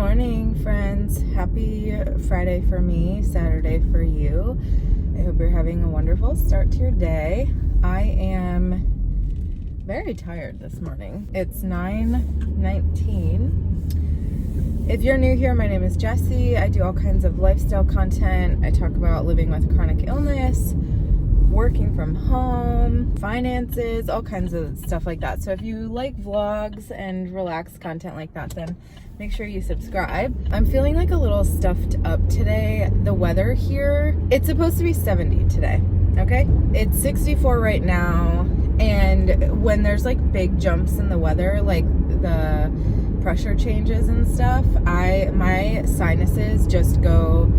morning, friends. Happy Friday for me, Saturday for you. I hope you're having a wonderful start to your day. I am very tired this morning. It's 9:19. If you're new here, my name is Jessie. I do all kinds of lifestyle content. I talk about living with chronic illness, working from home, finances, all kinds of stuff like that. So if you like vlogs and relaxed content like that, then make sure you subscribe. I'm feeling like a little stuffed up today. The weather here, it's supposed to be 70 today, okay? It's 64 right now, and when there's like big jumps in the weather, like the pressure changes and stuff, my sinuses just go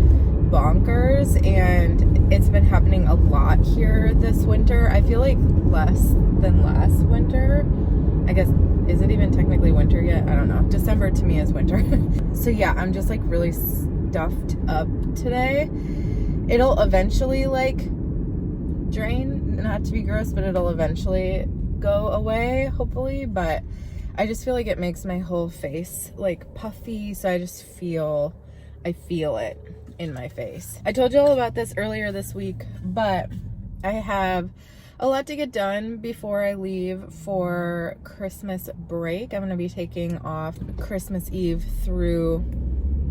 bonkers, and it's been happening a lot here this winter. I feel like less than last winter. I guess, is it even technically winter yet? I don't know. December to me is winter. So yeah, I'm just like really stuffed up today. It'll eventually like drain, not to be gross, but it'll eventually go away, hopefully. But I just feel like it makes my whole face like puffy, so I feel it in my face. I told you all about this earlier this week, but I have a lot to get done before I leave for Christmas break. I'm going to be taking off Christmas Eve through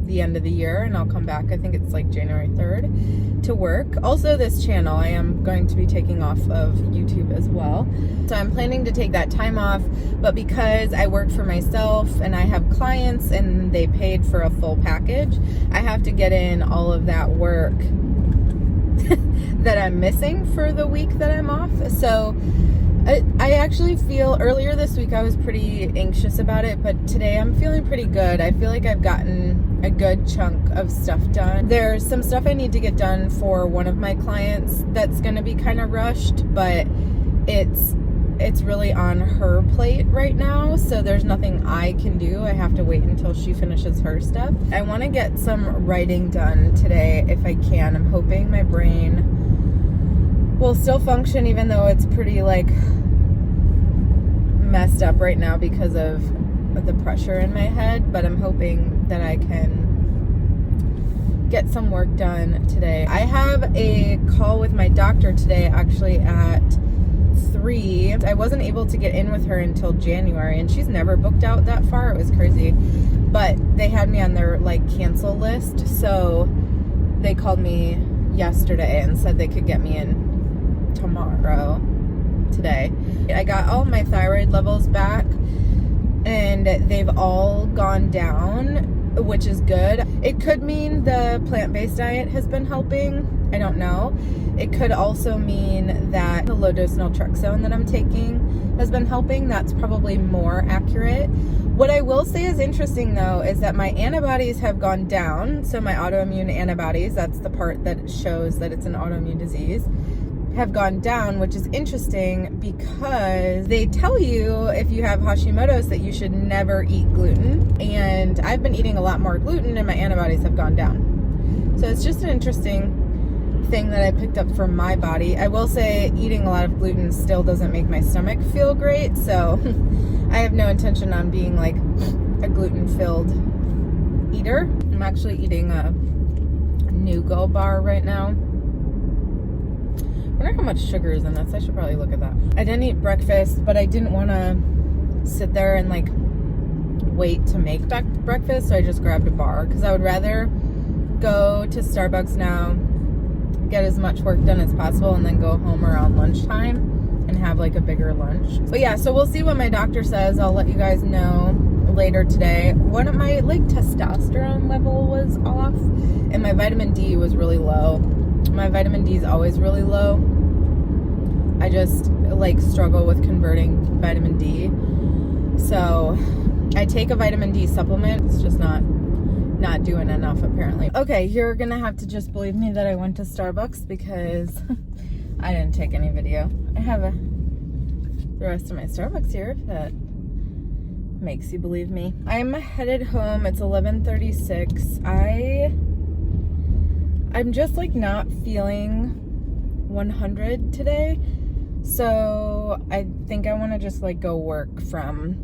the end of the year, and I'll come back, I think it's like January 3rd, to work. Also, this channel, I am going to be taking off of YouTube as well. So I'm planning to take that time off, but because I work for myself and I have clients and they paid for a full package, I have to get in all of that work that I'm missing for the week that I'm off. So I actually feel, earlier this week I was pretty anxious about it, but today I'm feeling pretty good. I feel like I've gotten a good chunk of stuff done. There's some stuff I need to get done for one of my clients that's going to be kind of rushed, but it's really on her plate right now, so there's nothing I can do. I have to wait until she finishes her stuff. I want to get some writing done today if I can. I'm hoping my brain will still function even though it's pretty like messed up right now because of the pressure in my head, but I'm hoping that I can get some work done today. I have a call with my doctor today, actually at 3. I wasn't able to get in with her until January, and she's never booked out that far. It was crazy, but they had me on their like cancel list, so they called me yesterday and said they could get me in tomorrow, today. I got all my thyroid levels back, and they've all gone down, which is good. It could mean the plant-based diet has been helping. I don't know. It could also mean that the low-dose naltrexone that I'm taking has been helping. That's probably more accurate. What I will say is interesting, though, is that my antibodies have gone down. So my autoimmune antibodies, that's the part that shows that it's an autoimmune disease, have gone down, which is interesting because they tell you if you have Hashimoto's that you should never eat gluten, and I've been eating a lot more gluten and my antibodies have gone down. So it's just an interesting thing that I picked up for my body. I will say eating a lot of gluten still doesn't make my stomach feel great, so I have no intention on being like a gluten-filled eater. I'm actually eating a Nougat bar right now. I wonder how much sugar is in this. I should probably look at that. I didn't eat breakfast, but I didn't want to sit there and like wait to make breakfast, so I just grabbed a bar because I would rather go to Starbucks now, get as much work done as possible, and then go home around lunchtime and have like a bigger lunch. But yeah, so we'll see what my doctor says. I'll let you guys know later today. One of my like testosterone level was off, and my vitamin D was really low. My vitamin D is always really low. I just like struggle with converting vitamin D. So I take a vitamin D supplement. It's just not doing enough apparently. Okay, you're gonna have to just believe me that I went to Starbucks because I didn't take any video. I have the rest of my Starbucks here if that makes you believe me. I'm headed home. It's 11:36. I'm just like not feeling 100 today, so I think I want to just like go work from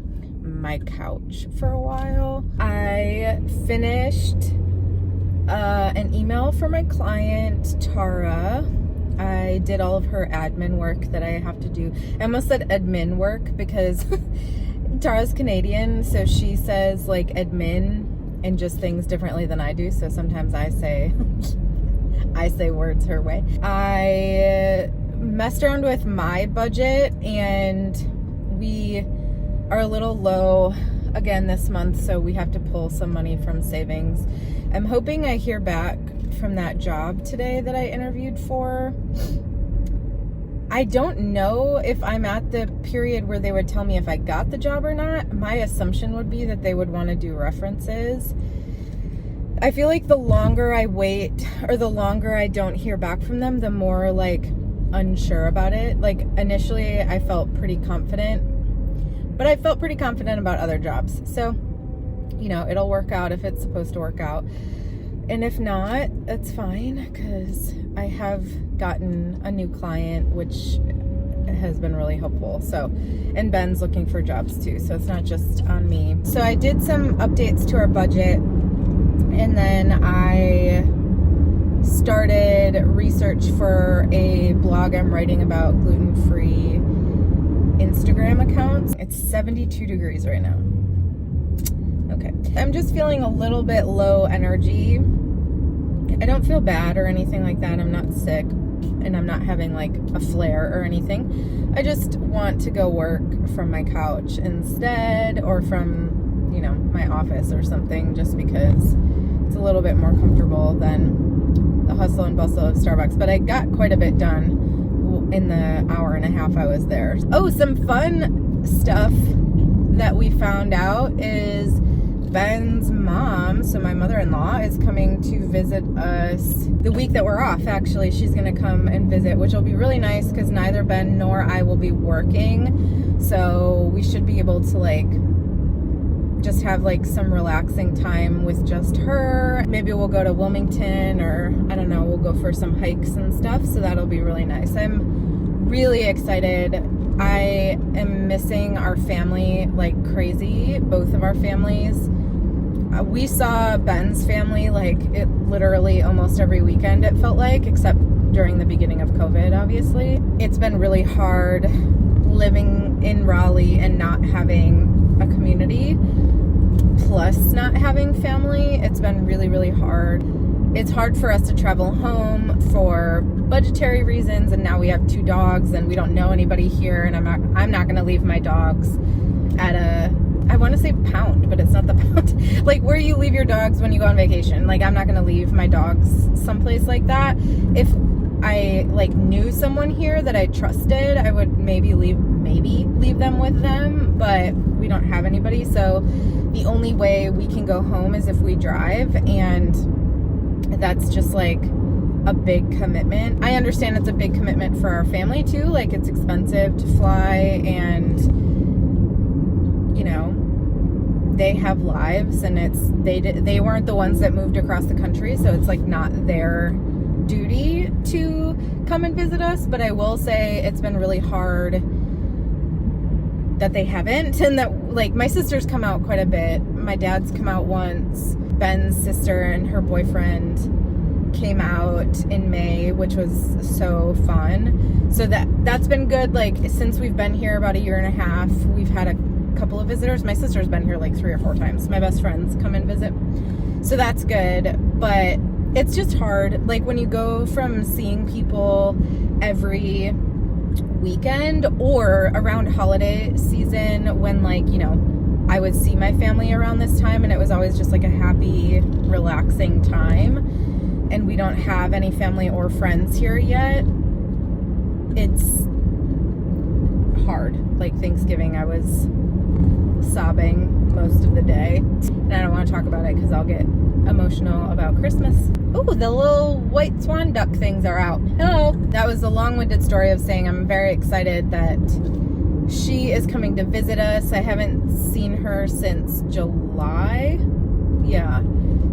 my couch for a while. I finished an email for my client, Tara. I did all of her admin work that I have to do. I almost said admin work because Tara's Canadian, so she says like admin and just things differently than I do. So sometimes I say words her way. I messed around with my budget and we are a little low again this month, so we have to pull some money from savings. I'm hoping I hear back from that job today that I interviewed for. I don't know if I'm at the period where they would tell me if I got the job or not. My assumption would be that they would want to do references. I feel like the longer I wait or the longer I don't hear back from them, the more like unsure about it. Like initially I felt pretty confident, but I felt pretty confident about other jobs. So, you know, it'll work out if it's supposed to work out. And if not, that's fine, because I have gotten a new client, which has been really helpful. So, and Ben's looking for jobs too, so it's not just on me. So I did some updates to our budget, and then I started research for a blog I'm writing about gluten-free Instagram accounts. It's 72 degrees right now. Okay. I'm just feeling a little bit low energy. I don't feel bad or anything like that. I'm not sick and I'm not having like a flare or anything. I just want to go work from my couch instead, or from, you know, my office or something, just because it's a little bit more comfortable than the hustle and bustle of Starbucks. But I got quite a bit done in the hour and a half I was there. Oh, some fun stuff that we found out is Ben's mom, so my mother-in-law, is coming to visit us the week that we're off. Actually, she's gonna come and visit, which will be really nice because neither Ben nor I will be working, so we should be able to like just have like some relaxing time with just her. Maybe we'll go to Wilmington, or I don't know, we'll go for some hikes and stuff, so that'll be really nice. I'm really excited. I am missing our family like crazy, both of our families. We saw Ben's family like it literally almost every weekend, it felt like, except during the beginning of COVID, obviously. It's been really hard living in Raleigh and not having a community, plus not having family. It's been really, really hard. It's hard for us to travel home for budgetary reasons, and now we have 2 dogs and we don't know anybody here, and I'm not going to leave my dogs at I want to say pound, but it's not the pound. Like where you leave your dogs when you go on vacation. Like I'm not going to leave my dogs someplace like that. If I like knew someone here that I trusted, I would maybe leave them with them, but we don't have anybody. So the only way we can go home is if we drive, and that's just like a big commitment. I understand it's a big commitment for our family too. Like it's expensive to fly, and you know, they have lives, and they weren't the ones that moved across the country, so it's like not their duty to come and visit us. But I will say it's been really hard that they haven't, and that like my sisters come out quite a bit. My dad's come out once. Ben's sister and her boyfriend came out in May, which was so fun. So that's been good. Like since we've been here about a year and a half, we've had a couple of visitors. My sister's been here like 3 or 4 times. My best friends come and visit, so that's good. But it's just hard, like when you go from seeing people every weekend or around holiday season, when like, you know, I would see my family around this time and it was always just like a happy, relaxing time, and we don't have any family or friends here yet. It's hard. Like Thanksgiving, I was sobbing most of the day, and I don't want to talk about it because I'll get emotional about Christmas. Ooh, the little white swan duck things are out. Hello. That was a long-winded story of saying I'm very excited that she is coming to visit us. I haven't seen her since July. Yeah.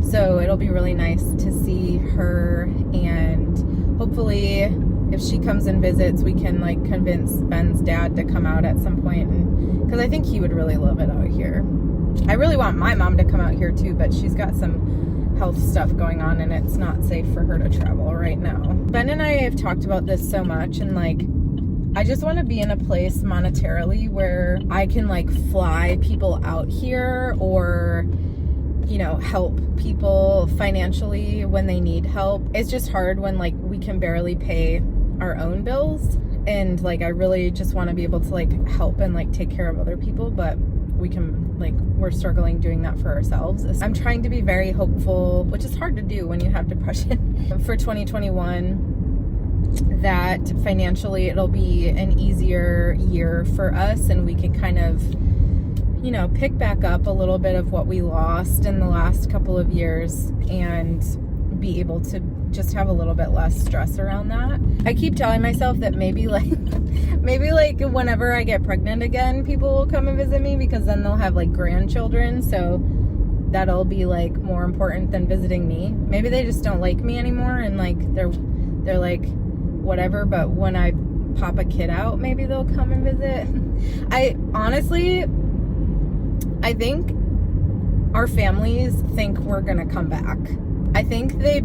So it'll be really nice to see her, and hopefully if she comes and visits, we can like convince Ben's dad to come out at some point, because I think he would really love it out here. I really want my mom to come out here too, but she's got some health stuff going on and it's not safe for her to travel right now. Ben and I have talked about this so much, and like, I just want to be in a place monetarily where I can like fly people out here, or, you know, help people financially when they need help. It's just hard when like we can barely pay our own bills, and like I really just want to be able to like help and like take care of other people, but we can, like, we're struggling doing that for ourselves. I'm trying to be very hopeful, which is hard to do when you have depression, for 2021, that financially it'll be an easier year for us and we can kind of, you know, pick back up a little bit of what we lost in the last couple of years and be able to just have a little bit less stress around that. I keep telling myself that maybe like whenever I get pregnant again, people will come and visit me, because then they'll have like grandchildren, so that'll be like more important than visiting me. Maybe they just don't like me anymore and like they're like whatever, but when I pop a kid out, maybe they'll come and visit. I honestly think our families think we're gonna come back. I think they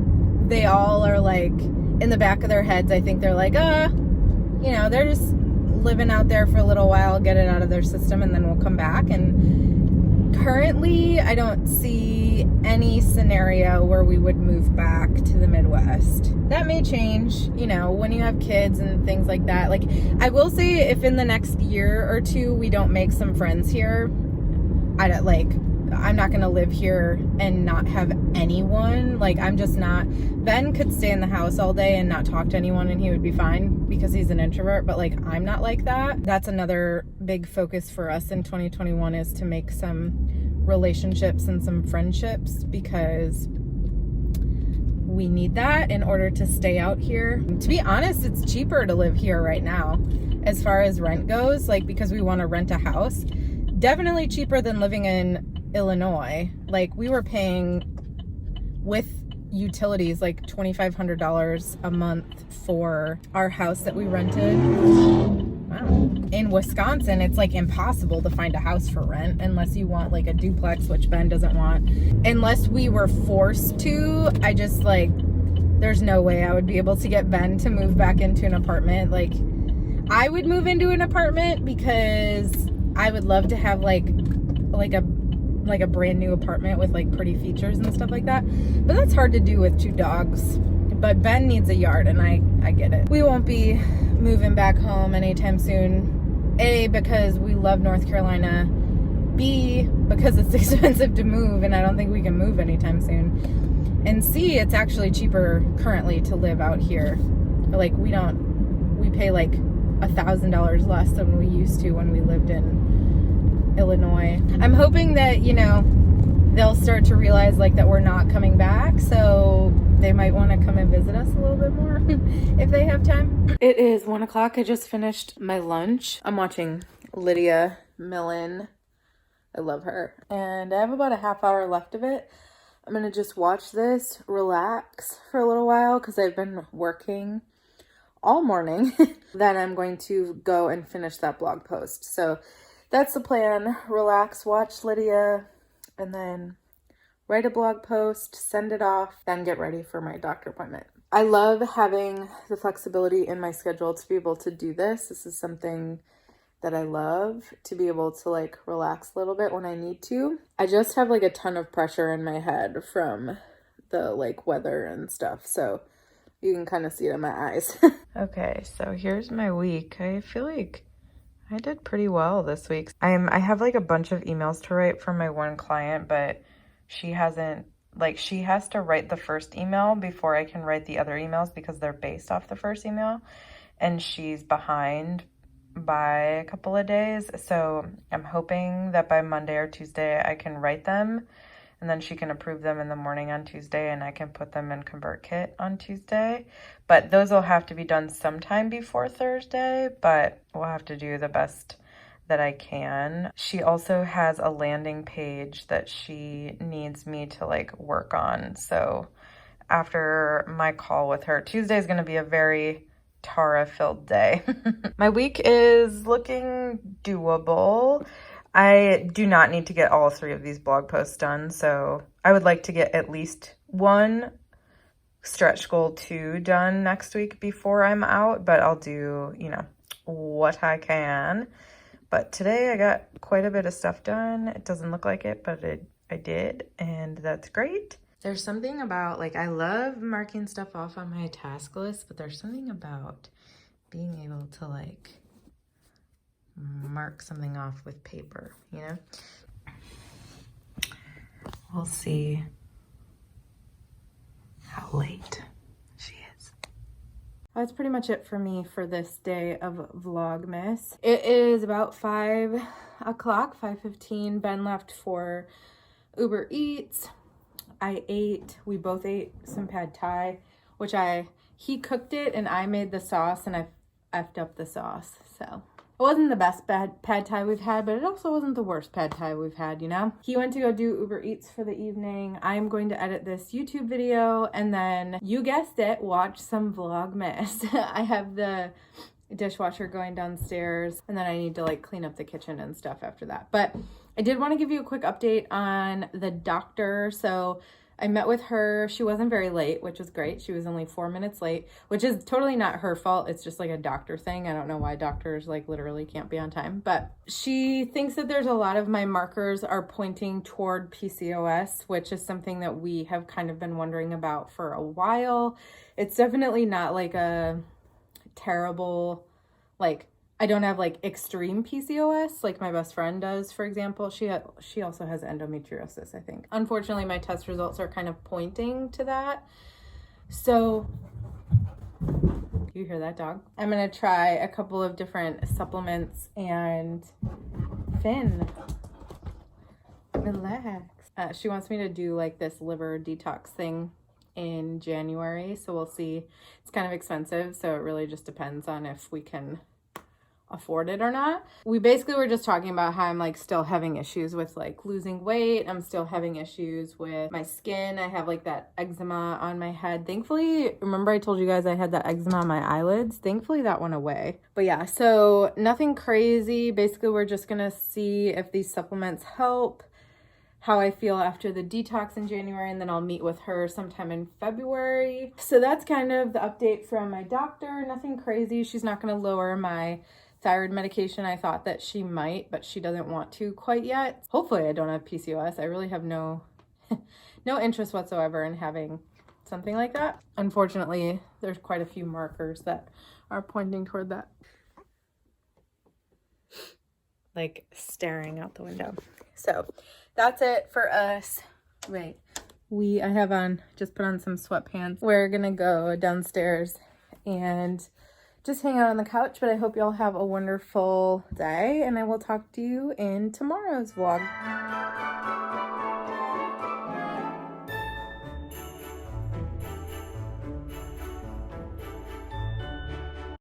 all are like, in the back of their heads, I think they're like, you know, they're just living out there for a little while, get it out of their system, and then we'll come back. And currently, I don't see any scenario where we would move back to the Midwest. That may change, you know, when you have kids and things like that. Like, I will say, if in the next year or two we don't make some friends here, I'm not going to live here and not have anyone. Like, I'm just not. Ben could stay in the house all day and not talk to anyone and he would be fine because he's an introvert, but like, I'm not like that. That's another big focus for us in 2021, is to make some relationships and some friendships, because we need that in order to stay out here. To be honest, it's cheaper to live here right now as far as rent goes, like, because we want to rent a house. Definitely cheaper than living in Illinois. Like, we were paying with utilities like $2,500 a month for our house that we rented. Wow. In Wisconsin, it's like impossible to find a house for rent unless you want like a duplex, which Ben doesn't want. Unless we were forced to, I just like, there's no way I would be able to get Ben to move back into an apartment. Like, I would move into an apartment because I would love to have like a brand new apartment with like pretty features and stuff like that. But that's hard to do with 2 dogs. But Ben needs a yard, and I get it. We won't be moving back home anytime soon. A, because we love North Carolina. B, because it's expensive to move and I don't think we can move anytime soon. And C, it's actually cheaper currently to live out here. Like, we pay like $1,000 less than we used to when we lived in Illinois. I'm hoping that, you know, they'll start to realize like that we're not coming back, so they might want to come and visit us a little bit more if they have time. It is 1 o'clock. I just finished my lunch. I'm watching Lydia Millen. I love her. And I have about a half hour left of it. I'm going to just watch this, relax for a little while because I've been working all morning. Then I'm going to go and finish that blog post. So that's the plan. Relax, watch Lydia, and then write a blog post, send it off, then get ready for my doctor appointment. I love having the flexibility in my schedule to be able to do this. This is something that I love, to be able to like relax a little bit when I need to. I just have like a ton of pressure in my head from the like weather and stuff. So you can kind of see it in my eyes. Okay, so here's my week. I feel like I did pretty well this week. I have like a bunch of emails to write for my one client, but she hasn't, like, she has to write the first email before I can write the other emails because they're based off the first email, and she's behind by a couple of days. So I'm hoping that by Monday or Tuesday I can write them, and then she can approve them in the morning on Tuesday, and I can put them in ConvertKit on Tuesday. But those will have to be done sometime before Thursday, but we'll have to do the best that I can. She also has a landing page that she needs me to like work on. So after my call with her, Tuesday is going to be a very Tara-filled day. My week is looking doable. I do not need to get all 3 of these blog posts done, so I would like to get at least 1 stretch goal 2 done next week before I'm out, but I'll do, you know, what I can. But today I got quite a bit of stuff done. It doesn't look like it, but I did, and that's great. There's something about, like, I love marking stuff off on my task list, but there's something about being able to, like, mark something off with paper, you know? We'll see how late she is. That's pretty much it for me for this day of Vlogmas. It is about 5 o'clock, 5:15. Ben left for Uber Eats. We both ate some pad thai, which he cooked it and I made the sauce, and I effed up the sauce. So it wasn't the best pad thai we've had, but it also wasn't the worst pad thai we've had, you know? He went to go do Uber Eats for the evening. I'm going to edit this YouTube video, and then, you guessed it, watch some Vlogmas. I have the dishwasher going downstairs, and then I need to, like, clean up the kitchen and stuff after that. But I did want to give you a quick update on the doctor. So I met with her. She wasn't very late, which was great. She was only 4 minutes late, which is totally not her fault. It's just like a doctor thing. I don't know why doctors, like, literally can't be on time. But she thinks that there's a lot of my markers are pointing toward PCOS, which is something that we have kind of been wondering about for a while. It's definitely not like a terrible, like, I don't have, like, extreme PCOS like my best friend does, for example. She also has endometriosis, I think. Unfortunately, my test results are kind of pointing to that. So, you hear that, dog? I'm going to try a couple of different supplements, and Finn, relax. She wants me to do, like, this liver detox thing in January, so we'll see. It's kind of expensive, so it really just depends on if we can afford it or not. We basically were just talking about how I'm, like, still having issues with, like, losing weight. I'm still having issues with my skin. I have, like, that eczema on my head. Thankfully, remember I told you guys I had that eczema on my eyelids? Thankfully that went away. But yeah, so nothing crazy. Basically, we're just gonna see if these supplements help, how I feel after the detox in January, and then I'll meet with her sometime in February. So that's kind of the update from my doctor. Nothing crazy. She's not gonna lower my thyroid medication. I thought that she might, but she doesn't want to quite yet. Hopefully I don't have PCOS. I really have no interest whatsoever in having something like that. Unfortunately, there's quite a few markers that are pointing toward that. Like, staring out the window. So that's it for us. Wait, I have just put on some sweatpants. We're gonna go downstairs and just hang out on the couch, but I hope y'all have a wonderful day, and I will talk to you in tomorrow's vlog.